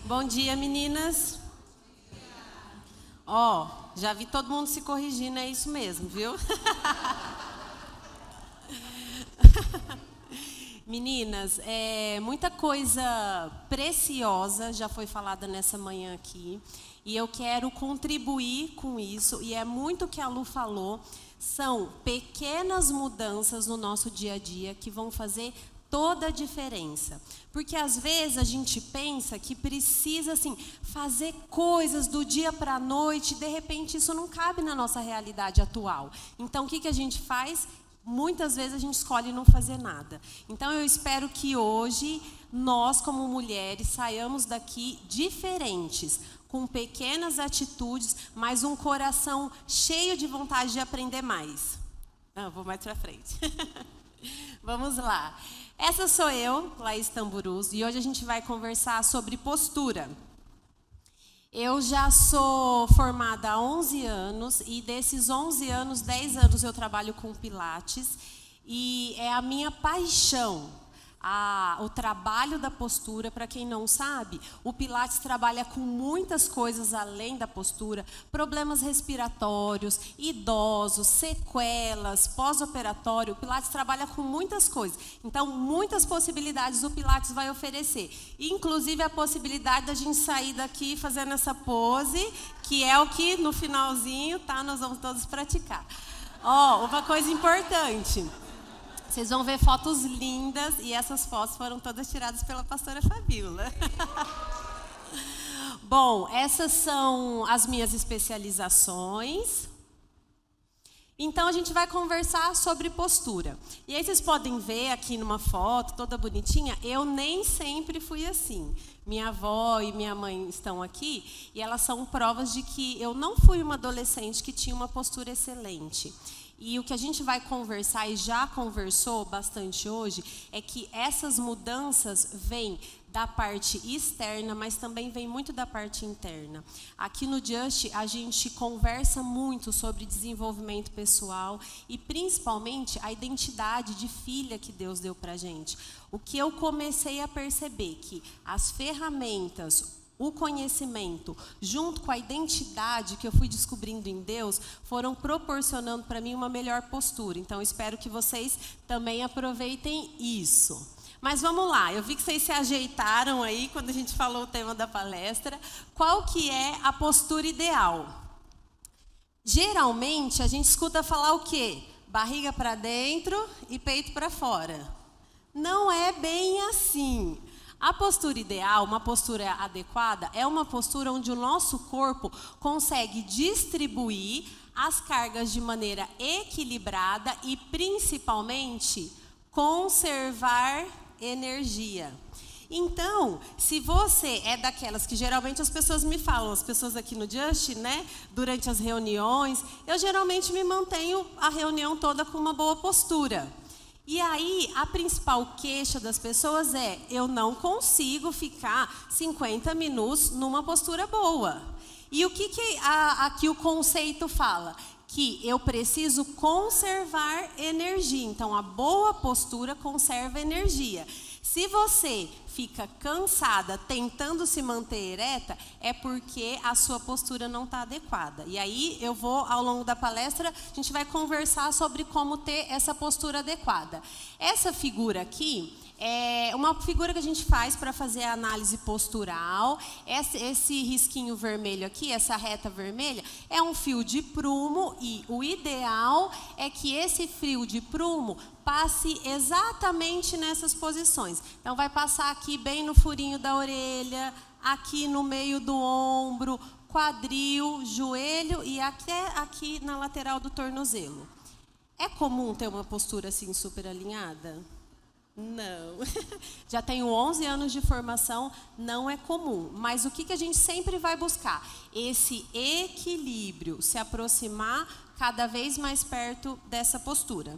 Bom dia, meninas. Ó, já vi todo mundo se corrigindo, é isso mesmo, viu? Meninas, muita coisa preciosa já foi falada nessa manhã aqui. E eu quero contribuir com isso, e é muito o que a Lu falou. São pequenas mudanças no nosso dia a dia que vão fazer toda a diferença. Porque às vezes a gente pensa que precisa assim, fazer coisas do dia para a noite, e de repente isso não cabe na nossa realidade atual. Então o que a gente faz? Muitas vezes a gente escolhe não fazer nada. Então eu espero que hoje nós, como mulheres, saiamos daqui diferentes, com pequenas atitudes, mas um coração cheio de vontade de aprender mais. Vou mais para frente. Vamos lá. Essa sou eu, Laís Tamburus, e hoje a gente vai conversar sobre postura. Eu já sou formada há 11 anos, e desses 11 anos, 10 anos eu trabalho com Pilates, e é a minha paixão. O trabalho da postura. Para quem não sabe, o Pilates trabalha com muitas coisas além da postura, problemas respiratórios, idosos, sequelas, pós-operatório. O Pilates trabalha com muitas coisas. Então, muitas possibilidades o Pilates vai oferecer. Inclusive a possibilidade da gente sair daqui fazendo essa pose, que é o que no finalzinho, tá? Nós vamos todos praticar. Uma coisa importante. Vocês vão ver fotos lindas, e essas fotos foram todas tiradas pela pastora Fabíola. Bom, essas são as minhas especializações. Então, a gente vai conversar sobre postura. E aí vocês podem ver aqui numa foto, toda bonitinha, eu nem sempre fui assim. Minha avó e minha mãe estão aqui, e elas são provas de que eu não fui uma adolescente que tinha uma postura excelente. E o que a gente vai conversar, e já conversou bastante hoje, é que essas mudanças vêm da parte externa, mas também vem muito da parte interna. Aqui no Just, a gente conversa muito sobre desenvolvimento pessoal e, principalmente, a identidade de filha que Deus deu para a gente. O que eu comecei a perceber que as ferramentas, o conhecimento, junto com a identidade que eu fui descobrindo em Deus, foram proporcionando para mim uma melhor postura. Então, espero que vocês também aproveitem isso. Mas vamos lá, eu vi que vocês se ajeitaram aí quando a gente falou o tema da palestra. Qual que é a postura ideal? Geralmente, a gente escuta falar o quê? Barriga para dentro e peito para fora. Não é bem assim. A postura ideal, uma postura adequada, é uma postura onde o nosso corpo consegue distribuir as cargas de maneira equilibrada e, principalmente, conservar energia. Então, se você é daquelas que geralmente as pessoas me falam, as pessoas aqui no Just, né, durante as reuniões, eu geralmente me mantenho a reunião toda com uma boa postura. E aí, a principal queixa das pessoas é: eu não consigo ficar 50 minutos numa postura boa. E o que aqui o conceito fala? Que eu preciso conservar energia. Então, a boa postura conserva energia. Se você fica cansada tentando se manter ereta, é porque a sua postura não está adequada. E aí eu vou, ao longo da palestra, a gente vai conversar sobre como ter essa postura adequada. Essa figura aqui é uma figura que a gente faz para fazer a análise postural. Esse risquinho vermelho aqui, essa reta vermelha, é um fio de prumo, e o ideal é que esse fio de prumo passe exatamente nessas posições. Então, vai passar aqui bem no furinho da orelha, aqui no meio do ombro, quadril, joelho e até aqui na lateral do tornozelo. É comum ter uma postura assim super alinhada? Não. Já tenho 11 anos de formação, não é comum. Mas o que a gente sempre vai buscar? Esse equilíbrio, se aproximar cada vez mais perto dessa postura.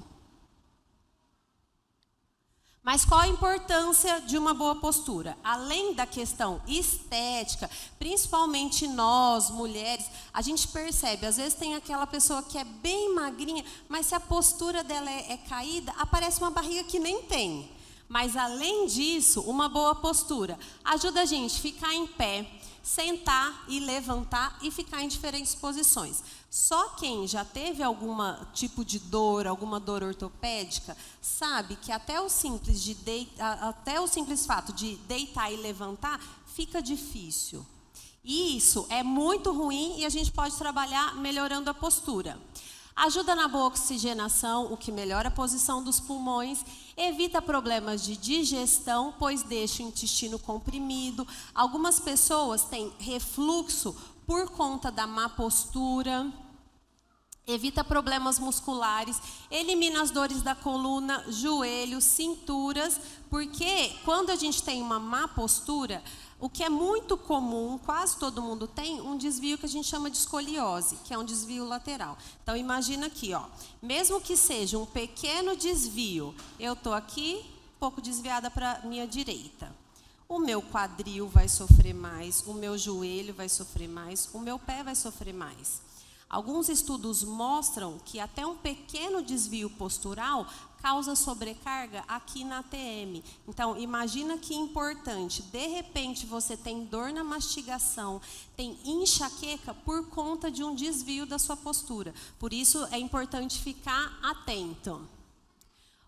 Mas qual a importância de uma boa postura? Além da questão estética, principalmente nós, mulheres, a gente percebe, às vezes tem aquela pessoa que é bem magrinha, mas se a postura dela é caída, aparece uma barriga que nem tem. Mas, além disso, uma boa postura ajuda a gente a ficar em pé, sentar e levantar e ficar em diferentes posições. Só quem já teve algum tipo de dor, alguma dor ortopédica, sabe que até o simples fato de deitar e levantar fica difícil. E isso é muito ruim e a gente pode trabalhar melhorando a postura. Ajuda na boa oxigenação, o que melhora a posição dos pulmões, evita problemas de digestão, pois deixa o intestino comprimido. Algumas pessoas têm refluxo por conta da má postura. Evita problemas musculares, elimina as dores da coluna, joelhos, cinturas, porque quando a gente tem uma má postura, o que é muito comum, quase todo mundo tem, um desvio que a gente chama de escoliose, que é um desvio lateral. Então, imagina aqui, ó, mesmo que seja um pequeno desvio, eu estou aqui, um pouco desviada para a minha direita. O meu quadril vai sofrer mais, o meu joelho vai sofrer mais, o meu pé vai sofrer mais. Alguns estudos mostram que até um pequeno desvio postural causa sobrecarga aqui na ATM. Então, imagina que importante. De repente, você tem dor na mastigação, tem enxaqueca por conta de um desvio da sua postura. Por isso, é importante ficar atento.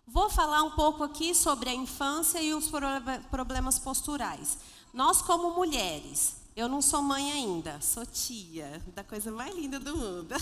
Vou falar um pouco aqui sobre a infância e os problemas posturais. Nós, como mulheres, eu não sou mãe ainda, sou tia, da coisa mais linda do mundo.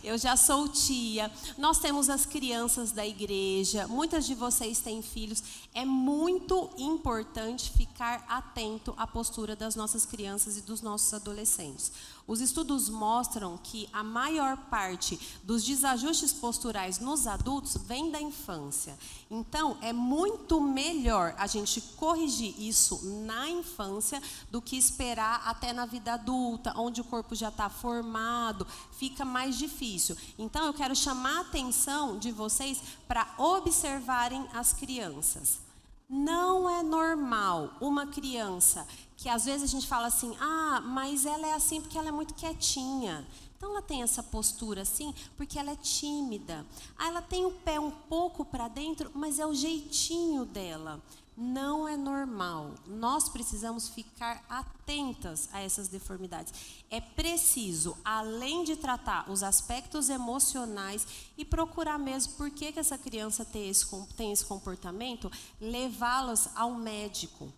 Eu já sou tia, nós temos as crianças da igreja, muitas de vocês têm filhos. É muito importante ficar atento à postura das nossas crianças e dos nossos adolescentes. Os estudos mostram que a maior parte dos desajustes posturais nos adultos vem da infância. Então, é muito melhor a gente corrigir isso na infância do que esperar até na vida adulta, onde o corpo já está formado, fica mais difícil. Então, eu quero chamar a atenção de vocês para observarem as crianças. Não é normal uma criança que às vezes a gente fala assim, mas ela é assim porque ela é muito quietinha. Então ela tem essa postura assim porque ela é tímida. Ela tem o pé um pouco para dentro, mas é o jeitinho dela. Não é normal. Nós precisamos ficar atentas a essas deformidades. É preciso, além de tratar os aspectos emocionais e procurar mesmo por que essa criança tem esse comportamento, levá-las ao médico.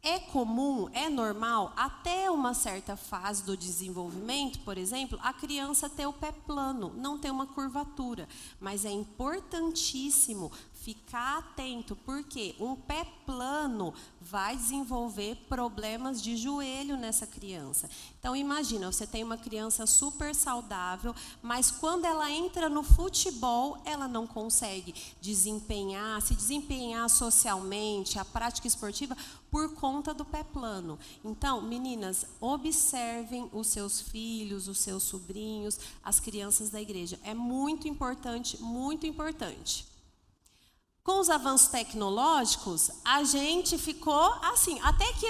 É comum, é normal, até uma certa fase do desenvolvimento, por exemplo, a criança ter o pé plano, não ter uma curvatura. Mas é importantíssimo ficar atento, porque um pé plano vai desenvolver problemas de joelho nessa criança. Então, imagina, você tem uma criança super saudável, mas quando ela entra no futebol, ela não consegue se desempenhar socialmente, a prática esportiva, por conta do pé plano. Então, meninas, observem os seus filhos, os seus sobrinhos, as crianças da igreja. É muito importante, muito importante. Com os avanços tecnológicos, a gente ficou assim, até que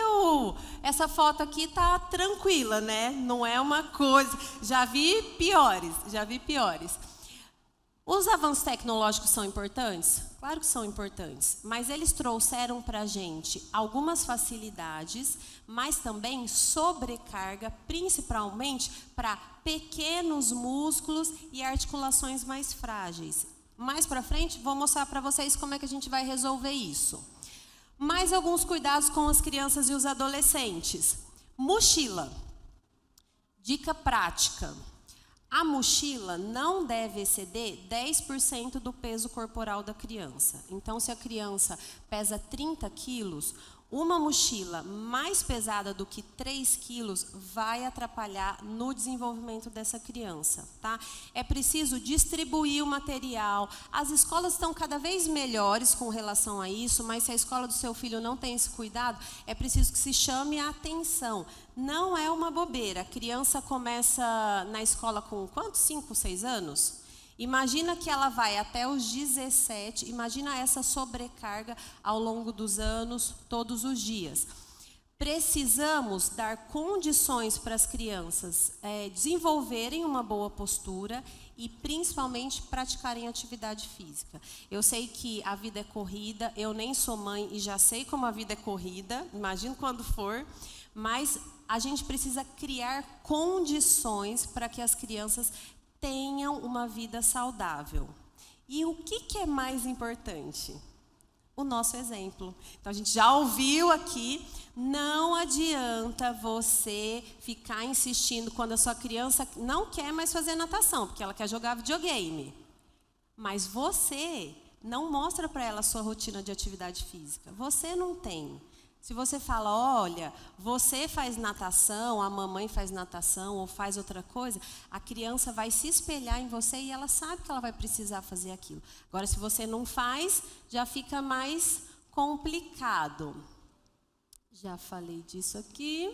essa foto aqui tá tranquila, né? Não é uma coisa, já vi piores. Os avanços tecnológicos são importantes? Claro que são importantes, mas eles trouxeram para a gente algumas facilidades, mas também sobrecarga, principalmente para pequenos músculos e articulações mais frágeis. Mais para frente, vou mostrar para vocês como é que a gente vai resolver isso. Mais alguns cuidados com as crianças e os adolescentes. Mochila. Dica prática. A mochila não deve exceder 10% do peso corporal da criança. Então, se a criança pesa 30 quilos, uma mochila mais pesada do que 3 quilos vai atrapalhar no desenvolvimento dessa criança, tá? É preciso distribuir o material. As escolas estão cada vez melhores com relação a isso, mas se a escola do seu filho não tem esse cuidado, é preciso que se chame a atenção. Não é uma bobeira. A criança começa na escola com quantos? 5, 6 anos? Imagina que ela vai até os 17, imagina essa sobrecarga ao longo dos anos, todos os dias. Precisamos dar condições para as crianças desenvolverem uma boa postura e principalmente praticarem atividade física. Eu sei que a vida é corrida, eu nem sou mãe e já sei como a vida é corrida, imagino quando for, mas a gente precisa criar condições para que as crianças tenham uma vida saudável. E o que é mais importante? O nosso exemplo. Então, a gente já ouviu aqui, não adianta você ficar insistindo quando a sua criança não quer mais fazer natação, porque ela quer jogar videogame. Mas você não mostra para ela a sua rotina de atividade física. Você não tem. Se você fala, olha, você faz natação, a mamãe faz natação ou faz outra coisa, a criança vai se espelhar em você e ela sabe que ela vai precisar fazer aquilo. Agora, se você não faz, já fica mais complicado. Já falei disso aqui.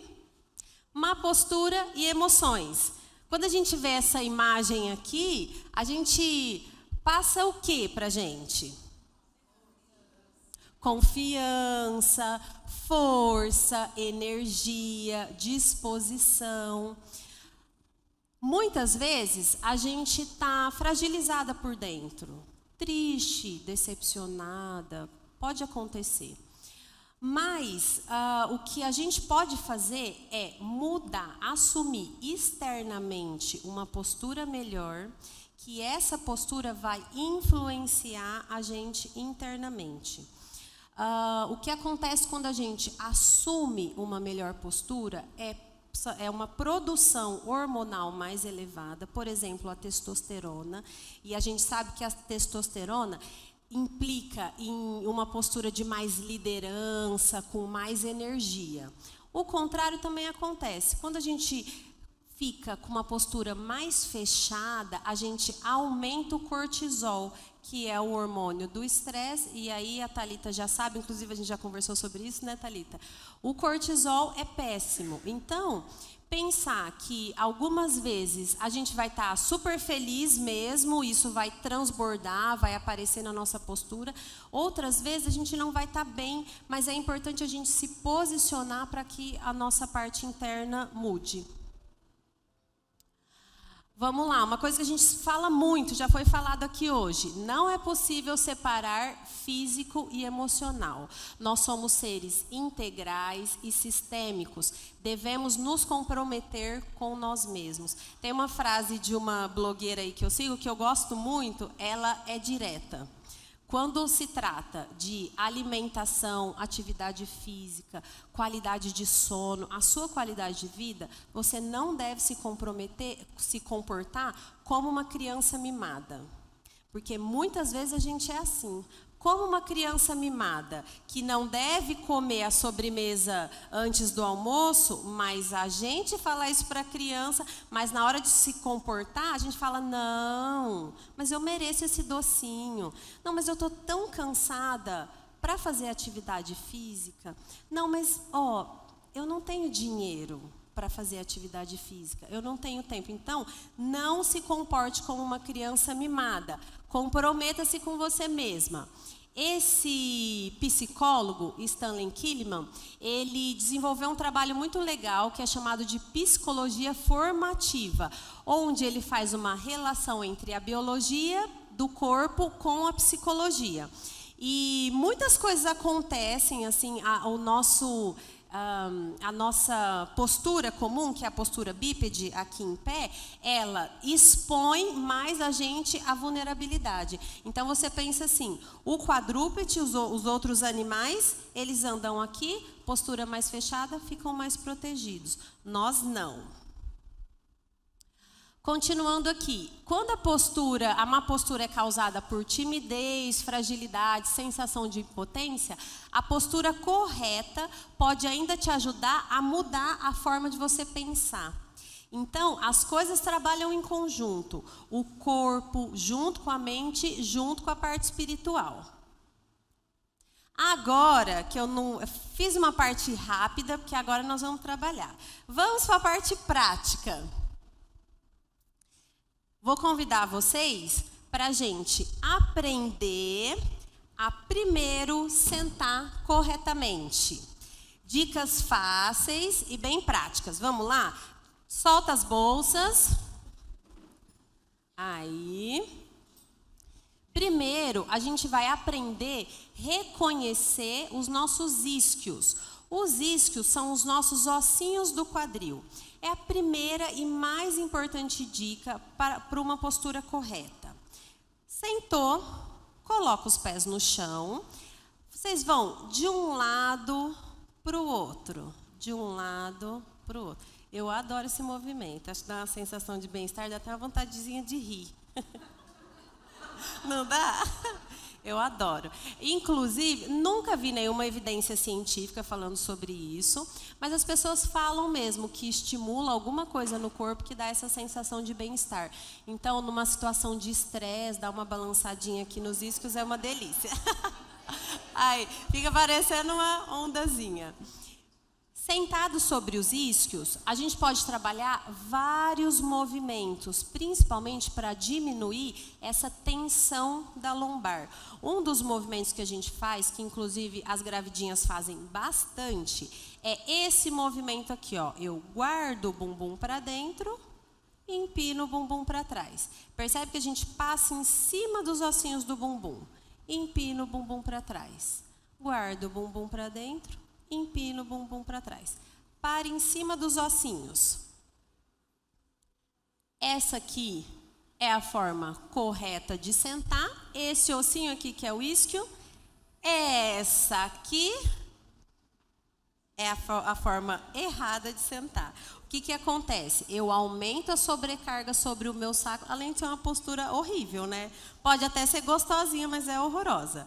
Má postura e emoções. Quando a gente vê essa imagem aqui, a gente passa o que pra gente? Confiança, força, energia, disposição. Muitas vezes a gente está fragilizada por dentro, triste, decepcionada, pode acontecer. Mas o que a gente pode fazer é mudar, assumir externamente uma postura melhor, que essa postura vai influenciar a gente internamente. O que acontece quando a gente assume uma melhor postura é uma produção hormonal mais elevada, por exemplo, a testosterona, e a gente sabe que a testosterona implica em uma postura de mais liderança, com mais energia. O contrário também acontece. Quando a gente fica com uma postura mais fechada, a gente aumenta o cortisol, que é o hormônio do estresse, e aí a Thalita já sabe, inclusive a gente já conversou sobre isso, né, Thalita? O cortisol é péssimo. Então, pensar que algumas vezes a gente vai estar super feliz mesmo, isso vai transbordar, vai aparecer na nossa postura. Outras vezes a gente não vai estar bem, mas é importante a gente se posicionar para que a nossa parte interna mude. Vamos lá, uma coisa que a gente fala muito, já foi falado aqui hoje. Não é possível separar físico e emocional. Nós somos seres integrais e sistêmicos. Devemos nos comprometer com nós mesmos. Tem uma frase de uma blogueira aí que eu sigo, que eu gosto muito, ela é direta. Quando se trata de alimentação, atividade física, qualidade de sono, a sua qualidade de vida, você não deve se comportar como uma criança mimada. Porque muitas vezes a gente é assim. Como uma criança mimada, que não deve comer a sobremesa antes do almoço, mas a gente fala isso para a criança, mas na hora de se comportar, a gente fala, não, mas eu mereço esse docinho. Não, mas eu estou tão cansada para fazer atividade física. Não, mas, eu não tenho dinheiro para fazer atividade física, eu não tenho tempo. Então, não se comporte como uma criança mimada. Comprometa-se com você mesma. Esse psicólogo, Stanley Kiliman, ele desenvolveu um trabalho muito legal que é chamado de psicologia formativa, onde ele faz uma relação entre a biologia do corpo com a psicologia. E muitas coisas acontecem, assim, a nossa postura comum, que é a postura bípede, aqui em pé, ela expõe mais a gente à vulnerabilidade. Então, você pensa assim, o quadrúpede, os outros animais, eles andam aqui, postura mais fechada, ficam mais protegidos. Nós não. Continuando aqui, quando a má postura é causada por timidez, fragilidade, sensação de impotência, a postura correta pode ainda te ajudar a mudar a forma de você pensar. Então, as coisas trabalham em conjunto, o corpo junto com a mente, junto com a parte espiritual. Agora, que eu fiz uma parte rápida, porque agora nós vamos trabalhar. Vamos para a parte prática. Vou convidar vocês para a gente aprender a primeiro sentar corretamente. Dicas fáceis e bem práticas. Vamos lá? Solta as bolsas. Aí. Primeiro, a gente vai aprender a reconhecer os nossos isquios. Os isquios são os nossos ossinhos do quadril. É a primeira e mais importante dica para uma postura correta. Sentou, coloca os pés no chão. Vocês vão de um lado para o outro. De um lado para o outro. Eu adoro esse movimento. Acho que dá uma sensação de bem-estar, dá até uma vontadezinha de rir. Não dá? Eu adoro. Inclusive, nunca vi nenhuma evidência científica falando sobre isso, mas as pessoas falam mesmo que estimula alguma coisa no corpo que dá essa sensação de bem-estar. Então, numa situação de estresse, dar uma balançadinha aqui nos isquios é uma delícia. Aí, fica parecendo uma ondazinha. Sentado sobre os isquios, a gente pode trabalhar vários movimentos, principalmente para diminuir essa tensão da lombar. Um dos movimentos que a gente faz, que inclusive as gravidinhas fazem bastante, é esse movimento aqui, ó. Eu guardo o bumbum para dentro e empino o bumbum para trás. Percebe que a gente passa em cima dos ossinhos do bumbum. Empino o bumbum para trás. Guardo o bumbum para dentro. Empina o bumbum para trás. Pare em cima dos ossinhos. Essa aqui é a forma correta de sentar. Esse ossinho aqui, que é o isquio. Essa aqui é a forma errada de sentar. O que acontece? Eu aumento a sobrecarga sobre o meu saco, além de ser uma postura horrível, né? Pode até ser gostosinha, mas é horrorosa.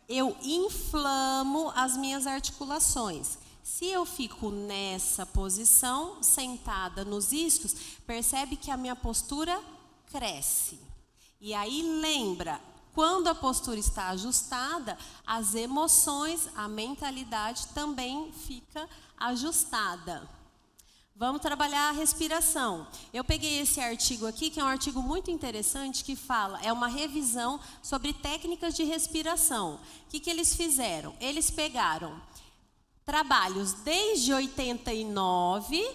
Eu inflamo as minhas articulações. Se eu fico nessa posição, sentada nos isquios, percebe que a minha postura cresce. E aí lembra, quando a postura está ajustada, as emoções, a mentalidade também fica ajustada. Vamos trabalhar a respiração. Eu peguei esse artigo aqui, que é um artigo muito interessante, que fala, é uma revisão sobre técnicas de respiração. O que eles fizeram? Eles pegaram trabalhos desde 89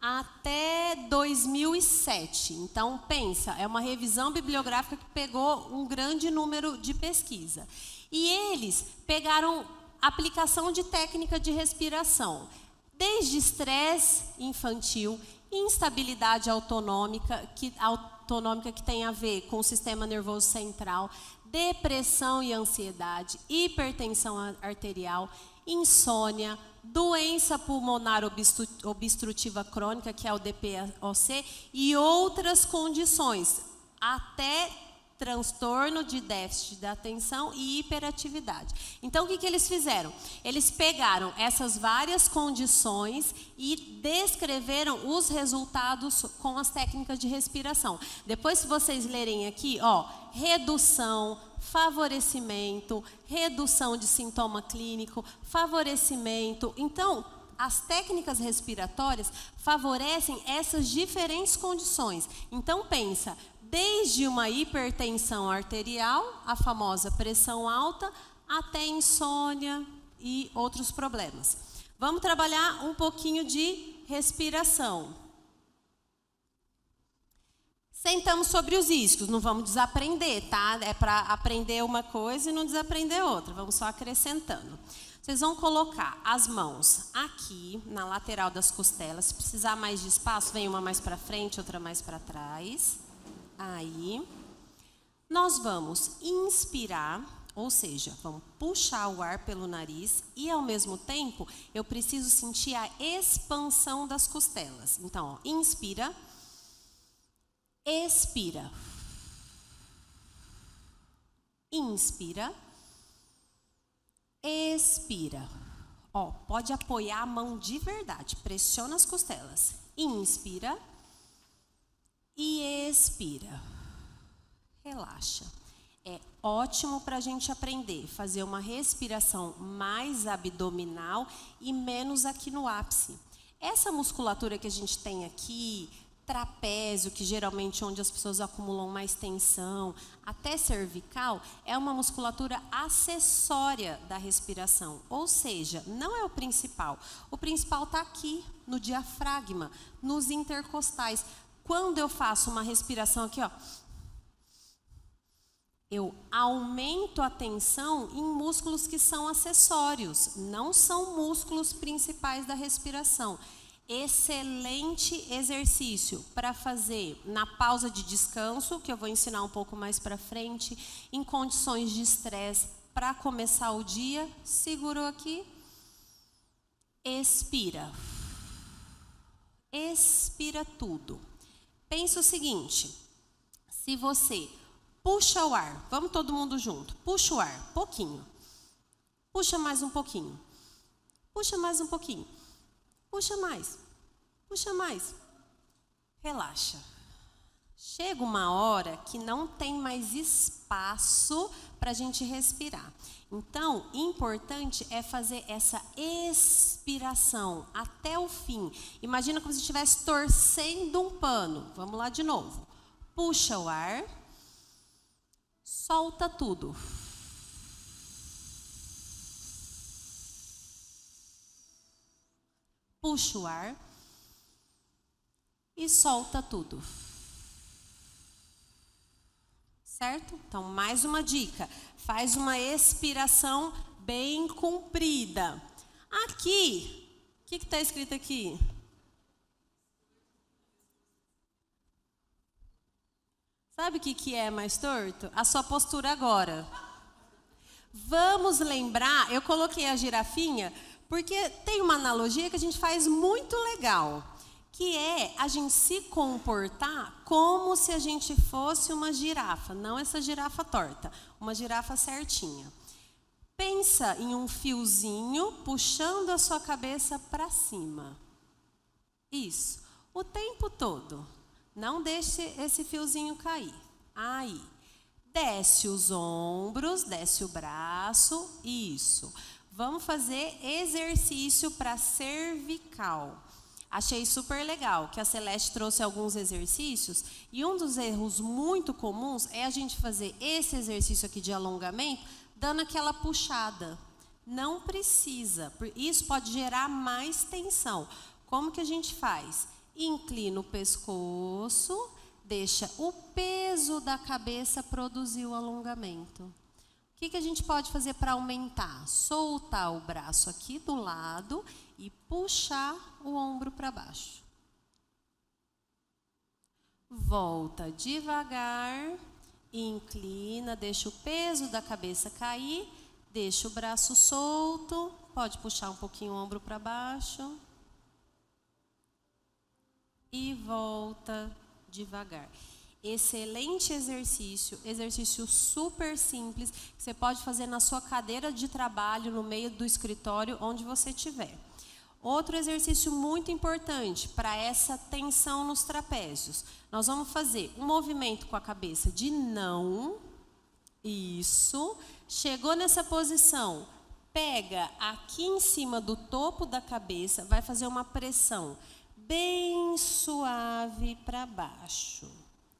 até 2007. Então, pensa, é uma revisão bibliográfica que pegou um grande número de pesquisa. E eles pegaram aplicação de técnica de respiração. Desde estresse infantil, instabilidade autonômica que tem a ver com o sistema nervoso central, depressão e ansiedade, hipertensão arterial, insônia, doença pulmonar obstrutiva crônica, que é o DPOC, e outras condições, até transtorno de déficit da atenção e hiperatividade. Então, o que eles fizeram? Eles pegaram essas várias condições e descreveram os resultados com as técnicas de respiração. Depois, se vocês lerem aqui, ó, redução, favorecimento, redução de sintoma clínico, favorecimento. Então, as técnicas respiratórias favorecem essas diferentes condições. Então, pensa, desde uma hipertensão arterial, a famosa pressão alta, até insônia e outros problemas. Vamos trabalhar um pouquinho de respiração. Sentamos sobre os isquios, não vamos desaprender, tá? É para aprender uma coisa e não desaprender outra, vamos só acrescentando. Vocês vão colocar as mãos aqui, na lateral das costelas. Se precisar mais de espaço, vem uma mais para frente, outra mais para trás. Aí, nós vamos inspirar, ou seja, vamos puxar o ar pelo nariz e, ao mesmo tempo, eu preciso sentir a expansão das costelas. Então, ó, inspira, expira, inspira, expira. Ó, pode apoiar a mão de verdade, pressiona as costelas. Inspira. E expira. Relaxa. É ótimo para a gente aprender, fazer uma respiração mais abdominal e menos aqui no ápice. Essa musculatura que a gente tem aqui, trapézio, que geralmente é onde as pessoas acumulam mais tensão, até cervical, é uma musculatura acessória da respiração, ou seja, não é o principal. O principal está aqui, no diafragma, nos intercostais. Quando eu faço uma respiração aqui, ó, eu aumento a tensão em músculos que são acessórios, não são músculos principais da respiração. Excelente exercício para fazer na pausa de descanso, que eu vou ensinar um pouco mais para frente, em condições de estresse, para começar o dia. Segurou aqui, expira. Expira tudo. Pensa o seguinte, se você puxa o ar, vamos todo mundo junto, puxa o ar, pouquinho. Puxa mais um pouquinho. Puxa mais um pouquinho. Puxa mais. Puxa mais. Relaxa. Chega uma hora que não tem mais espaço para a gente respirar. Então, importante é fazer essa expiração até o fim. Imagina como se estivesse torcendo um pano. Vamos lá de novo. Puxa o ar. Solta tudo. Puxa o ar e solta tudo. Certo? Então, mais uma dica. Faz uma expiração bem comprida. Aqui, o que está escrito aqui? Sabe o que é mais torto? A sua postura agora. Vamos lembrar, eu coloquei a girafinha, porque tem uma analogia que a gente faz muito legal, que é a gente se comportar como se a gente fosse uma girafa, não essa girafa torta, uma girafa certinha. Pensa em um fiozinho puxando a sua cabeça para cima. Isso, o tempo todo. Não deixe esse fiozinho cair. Aí, desce os ombros, desce o braço, isso. Vamos fazer exercício para cervical. Achei super legal que a Celeste trouxe alguns exercícios e um dos erros muito comuns é a gente fazer esse exercício aqui de alongamento dando aquela puxada. Não precisa, isso pode gerar mais tensão. Como que a gente faz? Inclina o pescoço, deixa o peso da cabeça produzir o alongamento. O que a gente pode fazer para aumentar? Soltar o braço aqui do lado e puxar o ombro para baixo. Volta devagar, inclina, deixa o peso da cabeça cair, deixa o braço solto, pode puxar um pouquinho o ombro para baixo. E volta devagar. Excelente exercício, exercício super simples, que você pode fazer na sua cadeira de trabalho, no meio do escritório, onde você estiver. Outro exercício muito importante para essa tensão nos trapézios. Nós vamos fazer um movimento com a cabeça de não. Isso. Chegou nessa posição, pega aqui em cima do topo da cabeça, vai fazer uma pressão bem suave para baixo.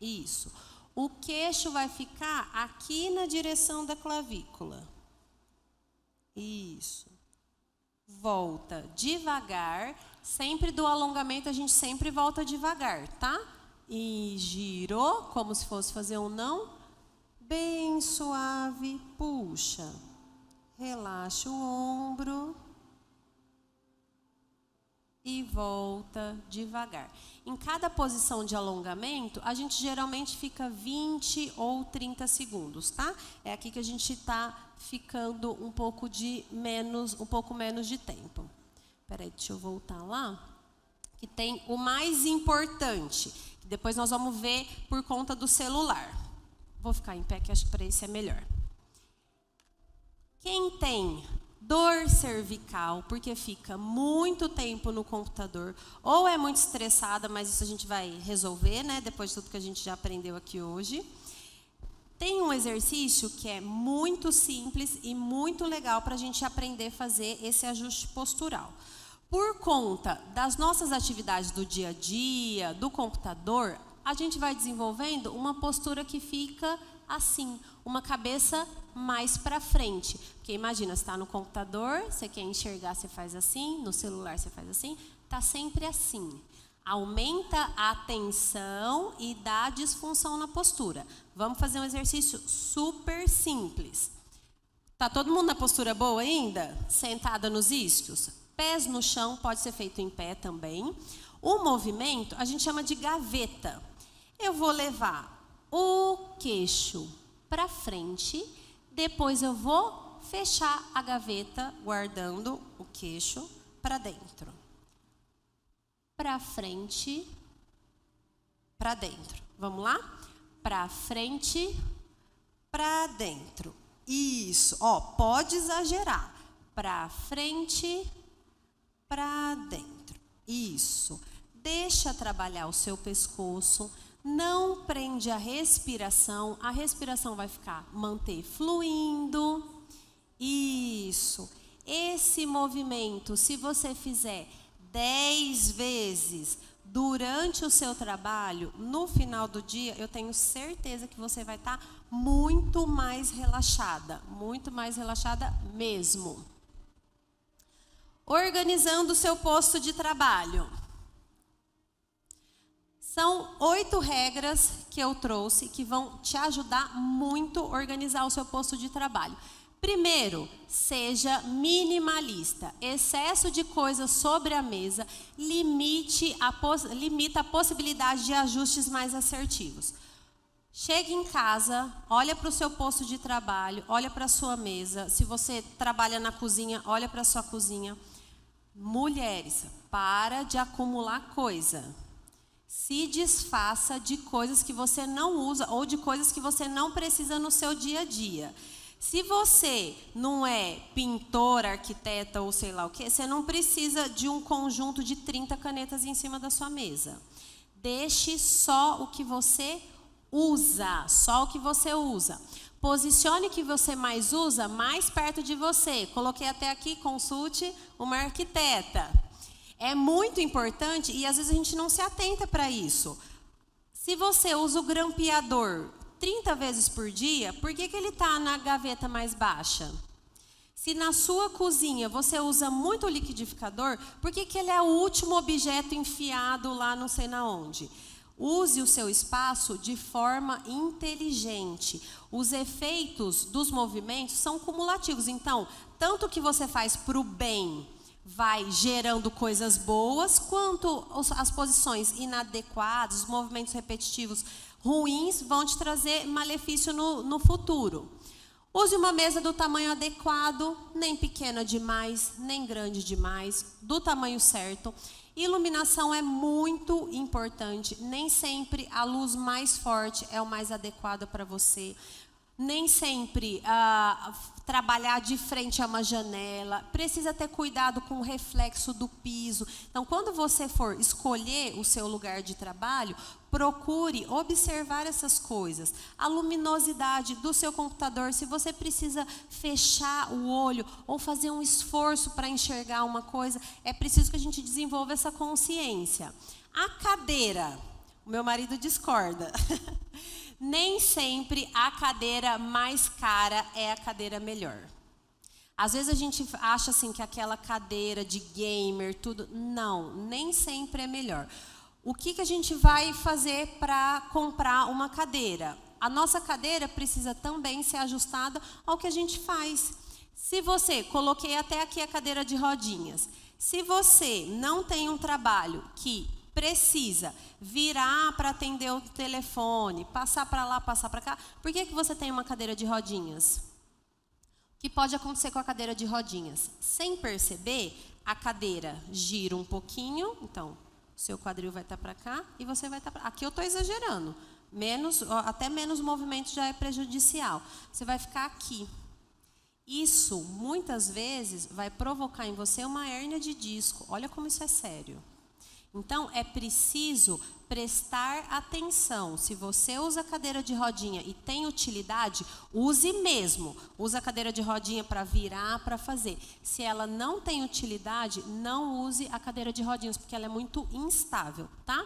Isso. O queixo vai ficar aqui na direção da clavícula. Isso. Volta devagar. Sempre do alongamento a gente sempre volta devagar, tá? E girou, como se fosse fazer um não. Bem suave, puxa. Relaxa o ombro. E volta devagar. Em cada posição de alongamento, a gente geralmente fica 20 ou 30 segundos, tá? É aqui que a gente está ficando um pouco menos de tempo. Peraí, deixa eu voltar lá. Que tem o mais importante, que depois nós vamos ver por conta do celular. Vou ficar em pé, que acho que para isso é melhor. Quem tem dor cervical, porque fica muito tempo no computador, ou é muito estressada, mas isso a gente vai resolver, né? Depois de tudo que a gente já aprendeu aqui hoje. Tem um exercício que é muito simples e muito legal para a gente aprender a fazer esse ajuste postural. Por conta das nossas atividades do dia a dia, do computador, a gente vai desenvolvendo uma postura que fica assim, uma cabeça mais para frente. Porque imagina, você está no computador, você quer enxergar, você faz assim, no celular você faz assim, está sempre assim. Aumenta a tensão e dá disfunção na postura. Vamos fazer um exercício super simples. Tá todo mundo na postura boa ainda? Sentada nos isquios? Pés no chão, pode ser feito em pé também. O movimento a gente chama de gaveta. Eu vou levar o queixo para frente, depois eu vou fechar a gaveta, guardando o queixo para dentro. Para frente, para dentro. Vamos lá? Para frente, para dentro. Isso. Ó, pode exagerar. Para frente, para dentro. Isso. Deixa trabalhar o seu pescoço. Não prende a respiração vai manter fluindo. Isso. Esse movimento, se você fizer 10 vezes durante o seu trabalho, no final do dia, eu tenho certeza que você vai estar muito mais relaxada mesmo. Organizando o seu posto de trabalho. São 8 regras que eu trouxe que vão te ajudar muito a organizar o seu posto de trabalho. Primeiro, seja minimalista. Excesso de coisas sobre a mesa limita a possibilidade de ajustes mais assertivos. Chega em casa, olha para o seu posto de trabalho, olha para a sua mesa. Se você trabalha na cozinha, olha para a sua cozinha. Mulheres, para de acumular coisa. Se desfaça de coisas que você não usa ou de coisas que você não precisa no seu dia a dia. Se você não é pintor, arquiteta ou sei lá o que, você não precisa de um conjunto de 30 canetas em cima da sua mesa. Deixe só o que você usa, Posicione o que você mais usa mais perto de você. Coloquei até aqui, consulte uma arquiteta. É muito importante e às vezes a gente não se atenta para isso. Se você usa o grampeador 30 vezes por dia, por que ele está na gaveta mais baixa? Se na sua cozinha você usa muito o liquidificador, por que ele é o último objeto enfiado lá não sei na onde? Use o seu espaço de forma inteligente. Os efeitos dos movimentos são cumulativos. Então, tanto o que você faz para o bem vai gerando coisas boas, quanto as posições inadequadas, os movimentos repetitivos ruins vão te trazer malefício no futuro. Use uma mesa do tamanho adequado, nem pequena demais, nem grande demais, do tamanho certo. Iluminação é muito importante, nem sempre a luz mais forte é o mais adequado para você. Nem sempre trabalhar de frente a uma janela, precisa ter cuidado com o reflexo do piso. Então, quando você for escolher o seu lugar de trabalho, procure observar essas coisas. A luminosidade do seu computador, se você precisa fechar o olho ou fazer um esforço para enxergar uma coisa, é preciso que a gente desenvolva essa consciência. A cadeira, o meu marido discorda. Nem sempre a cadeira mais cara é a cadeira melhor. Às vezes a gente acha assim que aquela cadeira de gamer, tudo... Não, nem sempre é melhor. O que a gente vai fazer para comprar uma cadeira? A nossa cadeira precisa também ser ajustada ao que a gente faz. Se você... Coloquei até aqui a cadeira de rodinhas. Se você não tem um trabalho que precisa virar para atender o telefone, passar para lá, passar para cá, por que você tem uma cadeira de rodinhas? O que pode acontecer com a cadeira de rodinhas? Sem perceber, a cadeira gira um pouquinho, então, seu quadril vai estar para cá e você vai estar para... Aqui eu estou exagerando, até menos movimento já é prejudicial. Você vai ficar aqui. Isso, muitas vezes, vai provocar em você uma hérnia de disco. Olha como isso é sério. Então, é preciso prestar atenção. Se você usa cadeira de rodinha e tem utilidade, use mesmo. Usa a cadeira de rodinha para virar, para fazer. Se ela não tem utilidade, não use a cadeira de rodinhas, porque ela é muito instável, tá?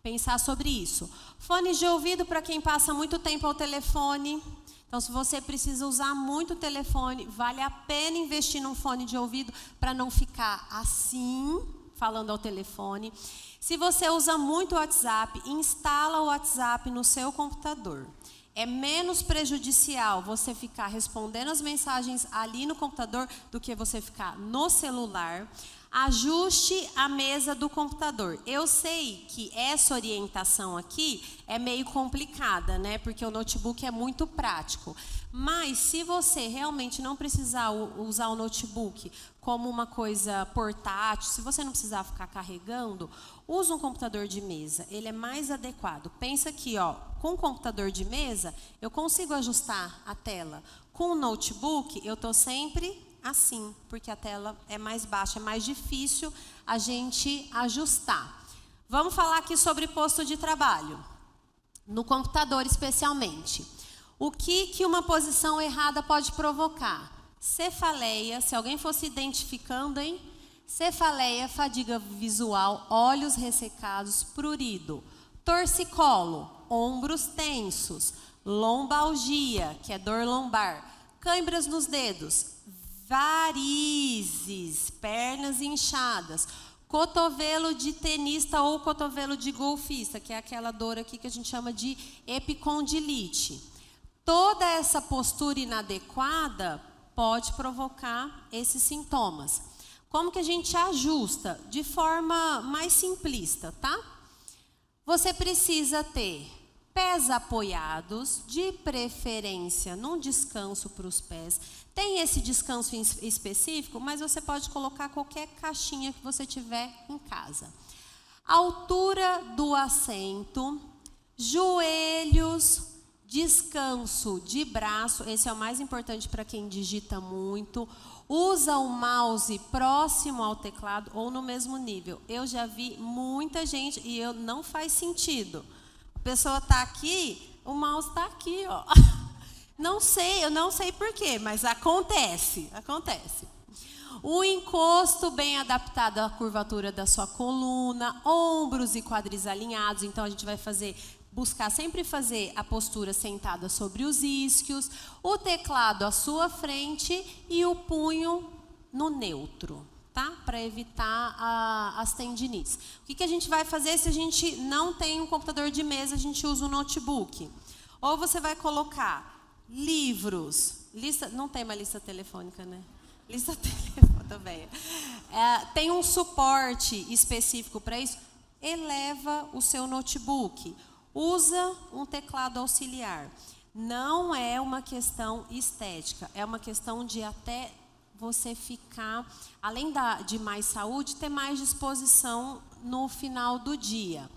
Pensar sobre isso. Fones de ouvido para quem passa muito tempo ao telefone. Então, se você precisa usar muito o telefone, vale a pena investir num fone de ouvido para não ficar assim, falando ao telefone. Se você usa muito o WhatsApp, instala o WhatsApp no seu computador. É menos prejudicial você ficar respondendo as mensagens ali no computador do que você ficar no celular. Ajuste a mesa do computador. Eu sei que essa orientação aqui é meio complicada, né? Porque o notebook é muito prático. Mas se você realmente não precisar usar o notebook como uma coisa portátil, se você não precisar ficar carregando, use um computador de mesa. Ele é mais adequado. Pensa aqui, ó, com o computador de mesa, eu consigo ajustar a tela. Com o notebook, eu estou sempre assim, porque a tela é mais baixa, é mais difícil a gente ajustar. Vamos falar aqui sobre posto de trabalho, no computador especialmente. O que uma posição errada pode provocar? Cefaleia, se alguém fosse identificando, hein? Cefaleia, fadiga visual, olhos ressecados, prurido. Torcicolo, ombros tensos. Lombalgia, que é dor lombar. Câimbras nos dedos. Varizes, pernas inchadas, cotovelo de tenista ou cotovelo de golfista, que é aquela dor aqui que a gente chama de epicondilite. Toda essa postura inadequada pode provocar esses sintomas. Como que a gente ajusta? De forma mais simplista, tá? Você precisa ter pés apoiados, de preferência num descanso para os pés. Tem esse descanso específico, mas você pode colocar qualquer caixinha que você tiver em casa. Altura do assento, joelhos, descanso de braço, esse é o mais importante para quem digita muito. Usa o mouse próximo ao teclado ou no mesmo nível. Eu já vi muita gente e não faz sentido. A pessoa está aqui, o mouse está aqui, ó. Eu não sei por quê, mas acontece. O encosto bem adaptado à curvatura da sua coluna, ombros e quadris alinhados. Então, a gente vai buscar sempre fazer a postura sentada sobre os isquios, o teclado à sua frente e o punho no neutro, tá? Para evitar as tendinites. O que a gente vai fazer se a gente não tem um computador de mesa, a gente usa um notebook? Ou você vai colocar livros, não tem uma lista telefônica, né? Lista telefônica também. Tem um suporte específico para isso, eleva o seu notebook. Usa um teclado auxiliar. Não é uma questão estética, é uma questão de até você ficar, além de mais saúde, ter mais disposição no final do dia.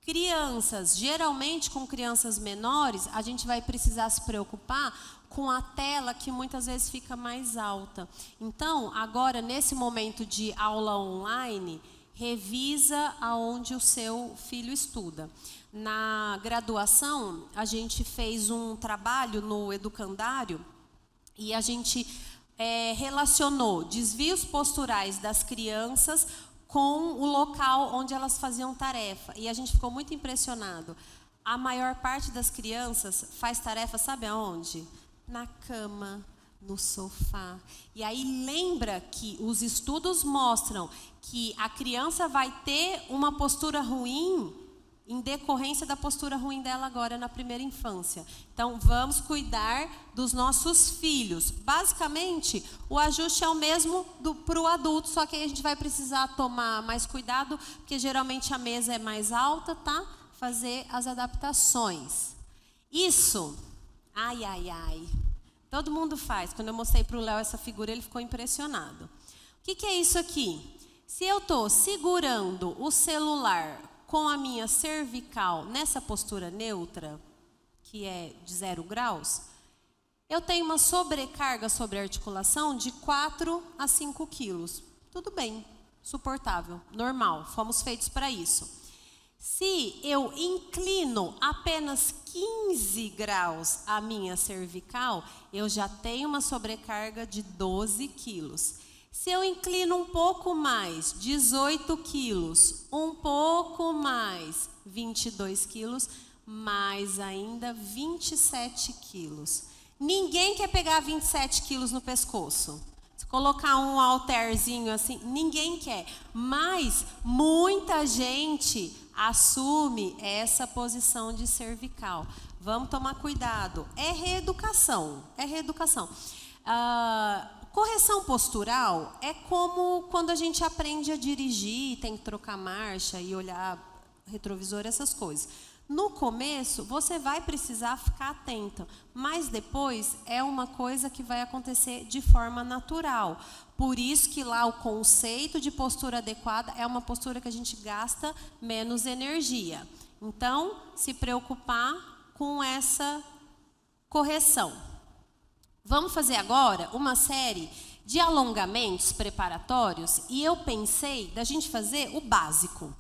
Crianças, geralmente com crianças menores, a gente vai precisar se preocupar com a tela que muitas vezes fica mais alta. Então, agora, nesse momento de aula online, revisa aonde o seu filho estuda. Na graduação, a gente fez um trabalho no educandário e a gente relacionou desvios posturais das crianças com o local onde elas faziam tarefa. E a gente ficou muito impressionado. A maior parte das crianças faz tarefa, sabe aonde? Na cama, no sofá. E aí lembra que os estudos mostram que a criança vai ter uma postura ruim em decorrência da postura ruim dela agora na primeira infância. Então, vamos cuidar dos nossos filhos. Basicamente, o ajuste é o mesmo para o adulto, só que aí a gente vai precisar tomar mais cuidado, porque geralmente a mesa é mais alta, tá? Fazer as adaptações. Isso, ai. Todo mundo faz. Quando eu mostrei para o Léo essa figura, ele ficou impressionado. O que é isso aqui? Se eu estou segurando o celular com a minha cervical nessa postura neutra, que é de 0 graus, eu tenho uma sobrecarga sobre a articulação de 4 a 5 quilos. Tudo bem, suportável, normal, fomos feitos para isso. Se eu inclino apenas 15 graus a minha cervical, eu já tenho uma sobrecarga de 12 quilos. Se eu inclino um pouco mais, 18 quilos, um pouco mais, 22 quilos, mais ainda 27 quilos. Ninguém quer pegar 27 quilos no pescoço. Se colocar um halterzinho assim, ninguém quer. Mas muita gente assume essa posição de cervical. Vamos tomar cuidado. É reeducação, é reeducação. Correção postural é como quando a gente aprende a dirigir, tem que trocar marcha e olhar retrovisor, essas coisas. No começo, você vai precisar ficar atento, mas depois é uma coisa que vai acontecer de forma natural. Por isso que lá o conceito de postura adequada é uma postura que a gente gasta menos energia. Então, se preocupar com essa correção. Vamos fazer agora uma série de alongamentos preparatórios e eu pensei da gente fazer o básico.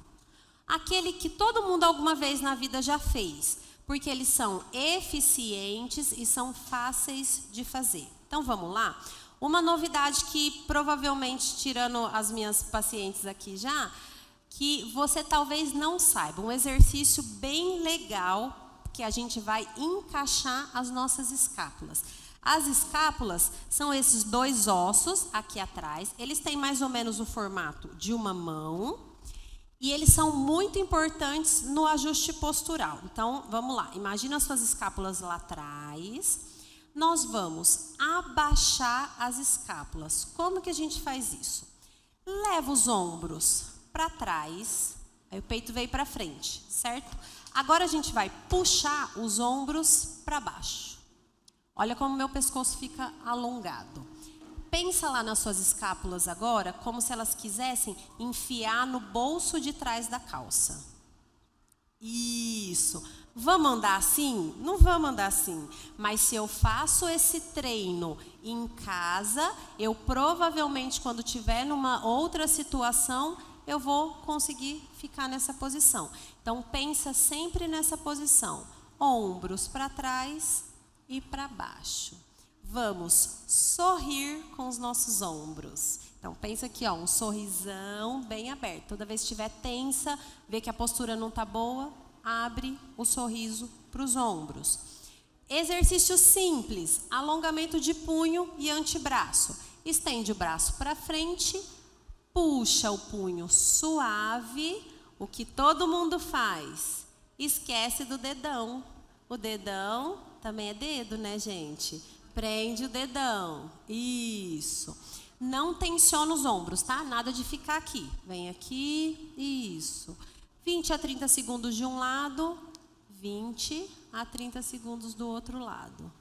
Aquele que todo mundo alguma vez na vida já fez, porque eles são eficientes e são fáceis de fazer. Então vamos lá? Uma novidade que provavelmente, tirando as minhas pacientes aqui já, que você talvez não saiba, um exercício bem legal que a gente vai encaixar as nossas escápulas. As escápulas são esses dois ossos aqui atrás, eles têm mais ou menos o formato de uma mão e eles são muito importantes no ajuste postural. Então, vamos lá, imagina as suas escápulas lá atrás, nós vamos abaixar as escápulas. Como que a gente faz isso? Leva os ombros para trás, aí o peito veio para frente, certo? Agora a gente vai puxar os ombros para baixo. Olha como meu pescoço fica alongado. Pensa lá nas suas escápulas agora, como se elas quisessem enfiar no bolso de trás da calça. Isso. Vamos andar assim? Não vamos andar assim. Mas se eu faço esse treino em casa, eu provavelmente, quando estiver numa outra situação, eu vou conseguir ficar nessa posição. Então, pensa sempre nessa posição. Ombros para trás e para baixo. Vamos sorrir com os nossos ombros. Então, pensa aqui, ó, um sorrisão bem aberto. Toda vez que estiver tensa, vê que a postura não está boa, abre o sorriso para os ombros. Exercício simples, alongamento de punho e antebraço. Estende o braço para frente, puxa o punho suave, o que todo mundo faz. Esquece do dedão. O dedão também é dedo, né, gente? Prende o dedão. Isso. Não tensiona os ombros, tá? Nada de ficar aqui. Vem aqui. Isso. 20 a 30 segundos de um lado. 20 a 30 segundos do outro lado.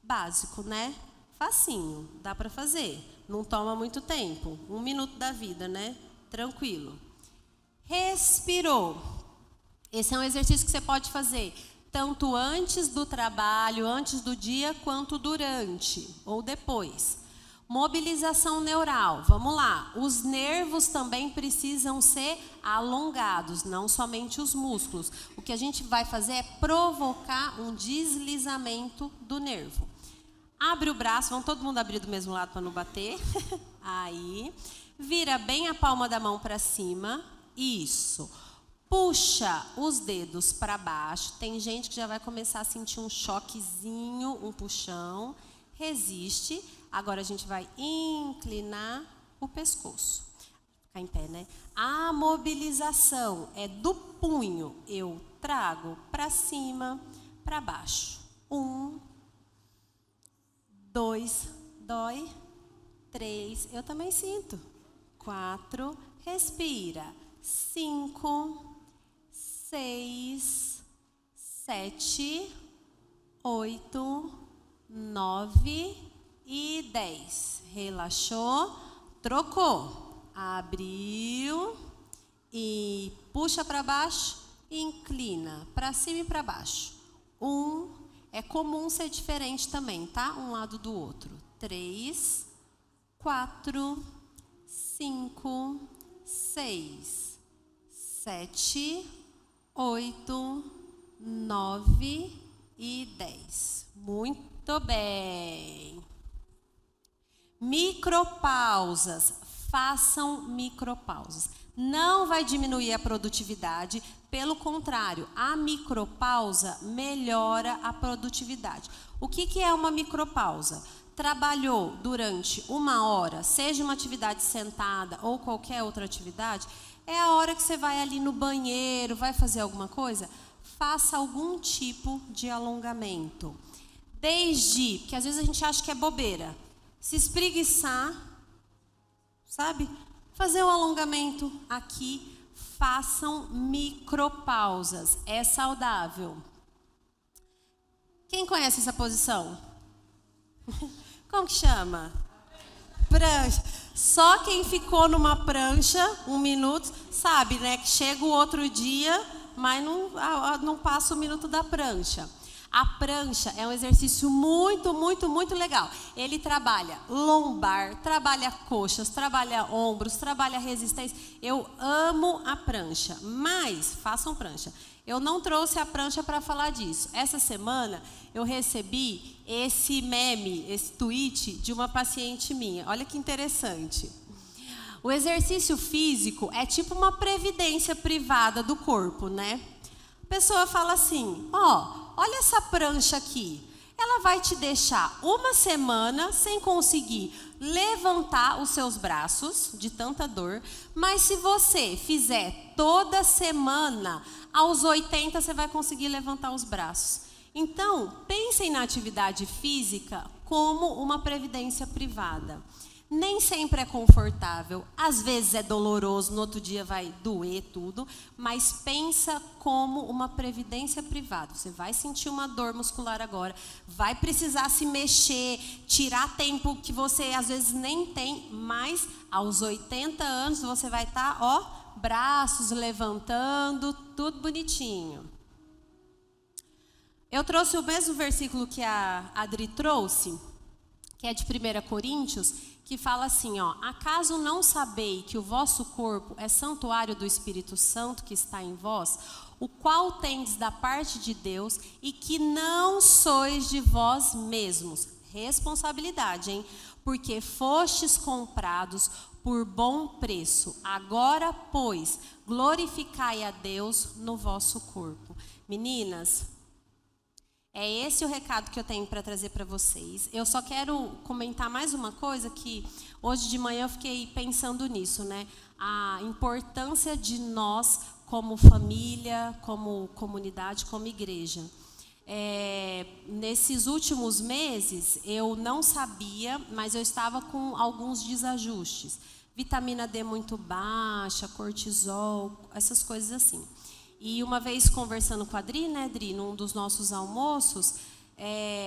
Básico, né? Facinho. Dá para fazer. Não toma muito tempo. 1 minuto da vida, né? Tranquilo. Respirou. Esse é um exercício que você pode fazer tanto antes do trabalho, antes do dia, quanto durante ou depois. Mobilização neural, vamos lá. Os nervos também precisam ser alongados, não somente os músculos. O que a gente vai fazer é provocar um deslizamento do nervo. Abre o braço, vamos todo mundo abrir do mesmo lado para não bater. Aí, vira bem a palma da mão para cima, isso. Puxa os dedos para baixo. Tem gente que já vai começar a sentir um choquezinho, um puxão. Resiste. Agora a gente vai inclinar o pescoço. Ficar em pé, né? A mobilização é do punho. Eu trago para cima, para baixo. 1, 2, dói. 3, eu também sinto. 4, respira. 5, 6, 7, 8, 9 e 10. Relaxou, trocou, abriu e puxa para baixo, inclina para cima e para baixo. 1, é comum ser diferente também, tá? Um lado do outro. 3, 4, 5, 6, 7, 8, 9 e 10. Muito bem. Micropausas. Façam micropausas. Não vai diminuir a produtividade, pelo contrário, a micropausa melhora a produtividade. O que é uma micropausa? Trabalhou durante 1 hora, seja uma atividade sentada ou qualquer outra atividade, é a hora que você vai ali no banheiro, vai fazer alguma coisa, faça algum tipo de alongamento. Desde, porque às vezes a gente acha que é bobeira, se espreguiçar, sabe? Fazer um alongamento aqui, façam micropausas, é saudável. Quem conhece essa posição? Como que chama? Prancha. Só quem ficou numa prancha 1 minuto sabe, né? Que chega o outro dia, mas não passa o minuto da prancha. A prancha é um exercício muito, muito, muito legal. Ele trabalha lombar, trabalha coxas, trabalha ombros, trabalha resistência. Eu amo a prancha, mas façam prancha. Eu não trouxe a prancha para falar disso. Essa semana eu recebi esse meme, esse tweet de uma paciente minha. Olha que interessante. O exercício físico é tipo uma previdência privada do corpo, né? A pessoa fala assim, olha essa prancha aqui. Ela vai te deixar 1 semana sem conseguir levantar os seus braços, de tanta dor. Mas se você fizer toda semana, aos 80 você vai conseguir levantar os braços. Então, pensem na atividade física como uma previdência privada. Nem sempre é confortável, às vezes é doloroso, no outro dia vai doer tudo, mas pensa como uma previdência privada. Você vai sentir uma dor muscular agora, vai precisar se mexer, tirar tempo que você às vezes nem tem, mas aos 80 anos você vai estar, braços levantando, tudo bonitinho. Eu trouxe o mesmo versículo que a Adri trouxe, que é de 1 Coríntios, que fala assim, acaso não sabei que o vosso corpo é santuário do Espírito Santo que está em vós, o qual tendes da parte de Deus e que não sois de vós mesmos? Responsabilidade, hein? Porque fostes comprados por bom preço. Agora, pois, glorificai a Deus no vosso corpo. Meninas, é esse o recado que eu tenho para trazer para vocês. Eu só quero comentar mais uma coisa que hoje de manhã eu fiquei pensando nisso, né? A importância de nós como família, como comunidade, como igreja. Nesses últimos meses eu não sabia, mas eu estava com alguns desajustes. Vitamina D muito baixa, cortisol, essas coisas assim. E uma vez conversando com a Adri, né, Adri, num dos nossos almoços,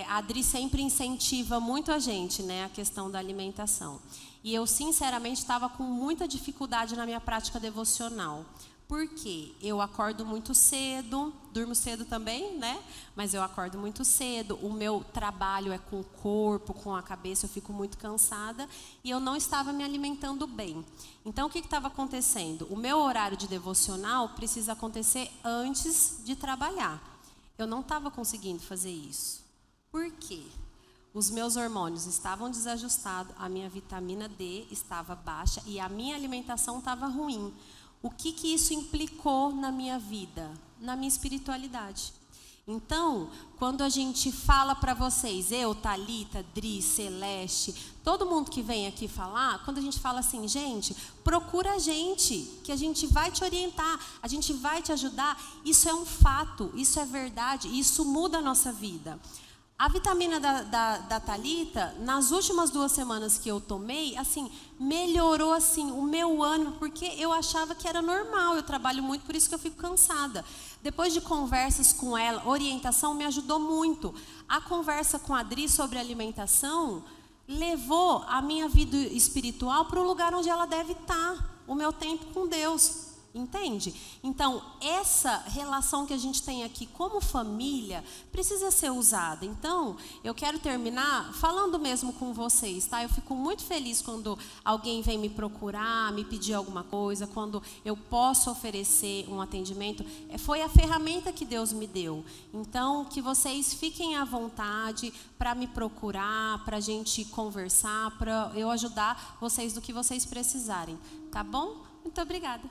a Adri sempre incentiva muito a gente, né, a questão da alimentação. E eu, sinceramente, estava com muita dificuldade na minha prática devocional. Por quê? Eu acordo muito cedo, durmo cedo também, né? Mas eu acordo muito cedo, o meu trabalho é com o corpo, com a cabeça, eu fico muito cansada e eu não estava me alimentando bem. Então, o que estava acontecendo? O meu horário de devocional precisa acontecer antes de trabalhar. Eu não estava conseguindo fazer isso. Por quê? Os meus hormônios estavam desajustados, a minha vitamina D estava baixa e a minha alimentação estava ruim. O que isso implicou na minha vida? Na minha espiritualidade. Então, quando a gente fala para vocês, eu, Thalita, Dri, Celeste, todo mundo que vem aqui falar, quando a gente fala assim, gente, procura a gente, que a gente vai te orientar, a gente vai te ajudar, isso é um fato, isso é verdade, isso muda a nossa vida. A vitamina da Thalita, nas últimas 2 semanas que eu tomei, assim, melhorou assim, o meu ânimo, porque eu achava que era normal, eu trabalho muito, por isso que eu fico cansada. Depois de conversas com ela, orientação me ajudou muito. A conversa com a Adri sobre alimentação levou a minha vida espiritual para o lugar onde ela deve estar, o meu tempo com Deus. Entende? Então, essa relação que a gente tem aqui como família precisa ser usada. Então, eu quero terminar falando mesmo com vocês, tá? Eu fico muito feliz quando alguém vem me procurar, me pedir alguma coisa, quando eu posso oferecer um atendimento. Foi a ferramenta que Deus me deu. Então, que vocês fiquem à vontade para me procurar, para a gente conversar, para eu ajudar vocês do que vocês precisarem. Tá bom? Muito obrigada.